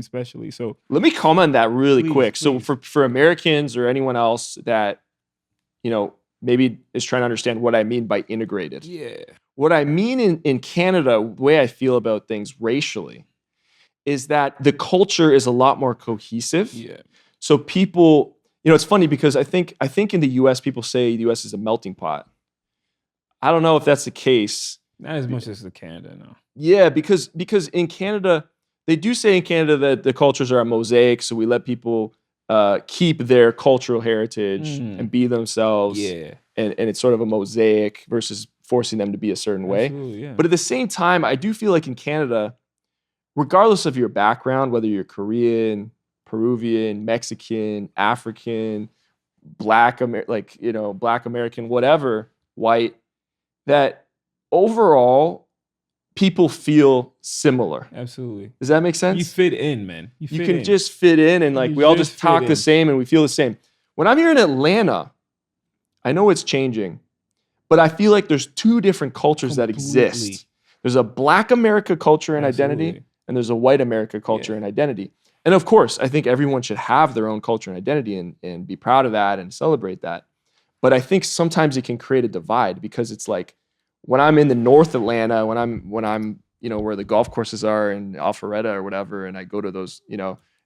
especially. So let me comment on that really Please, quick. So please. for Americans or anyone else that, maybe is trying to understand what I mean by integrated. yeah, What I mean in Canada, the way I feel about things racially, is that the culture is a lot more cohesive. yeah, So people, it's funny because I think in the US, people say the US is a melting pot. I don't know if that's the case. not as much as the Canada, no. Yeah, because in Canada, they do say in Canada that the cultures are a mosaic, so we let people keep their cultural heritage and be themselves. Yeah, And it's sort of a mosaic versus forcing them to be a certain way. absolutely, yeah. But at the same time, I do feel like in Canada, regardless of your background, whether you're Korean, Peruvian, Mexican, African, Black American, whatever, white, that overall people feel similar. Absolutely. Does that make sense? You fit in, man. You can just fit in and like You we all just just talk fit the in. same and we feel the same. When I'm here in Atlanta, I know it's changing, but I feel like there's two different cultures that Completely. exist. There's a Black America culture and identity, Absolutely. and there's a white America culture Yeah. and identity. And of course, I think everyone should have their own culture and identity and be proud of that and celebrate that. But I think sometimes it can create a divide because it's like when I'm in the North Atlanta, when I'm where the golf courses are in Alpharetta or whatever, and I go to those,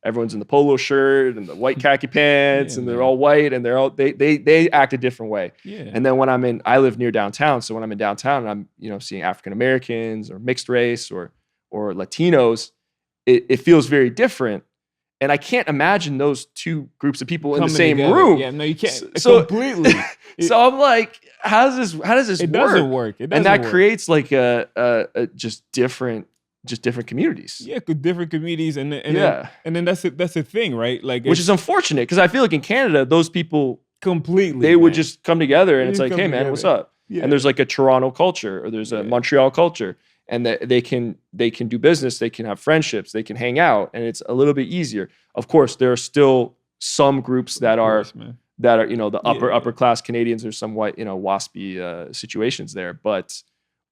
everyone's in the polo shirt and the white khaki pants, Yeah, and they're man. all white and they act a different way. Yeah. And then when I live near downtown, so when I'm in downtown and I'm seeing African Americans or mixed race or Latinos, it feels very different. And I can't imagine those two groups of people in the Coming same together. room. Yeah, no, you can't. So- Completely. So I'm like, how does this It work? doesn't work. It doesn't And that work. creates like a just different communities. Yeah, different communities, and Yeah. then that's it. That's the thing, right? Like, Which is unfortunate because I feel like in Canada, those people completely. they would man. just come together and They it's just like, come hey man, what's together. up? Yeah. And there's like a Toronto culture or there's a Yeah. Montreal culture, and that they can do business, they can have friendships, they can hang out, and it's a little bit easier. Of course, there are still some groups that Of are course, man. the Yeah. upper class Canadians. There's some white waspy situations there, but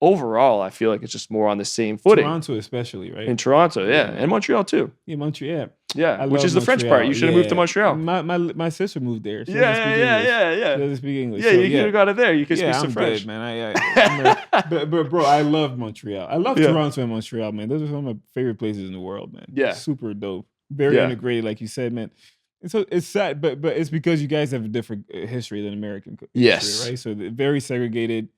overall, I feel like it's just more on the same footing. Toronto, especially, right? In Toronto, yeah, Yeah. and Montreal too. Yeah, Montreal. Yeah, I which love is the French part. Montreal. You should have moved to Yeah. Montreal. My sister moved there. She Yeah, doesn't speak English. She yeah. doesn't speak English. Yeah, So, you could have got it there. You could speak yeah, some I'm French. good, man. But bro, I love Montreal. I love Yeah. Toronto and Montreal, man. Those are some of my favorite places in the world, man. Yeah. Super dope. Very Yeah. integrated, like you said, man. And so it's sad, but it's because you guys have a different history than American history, Yes. right? So very segregated.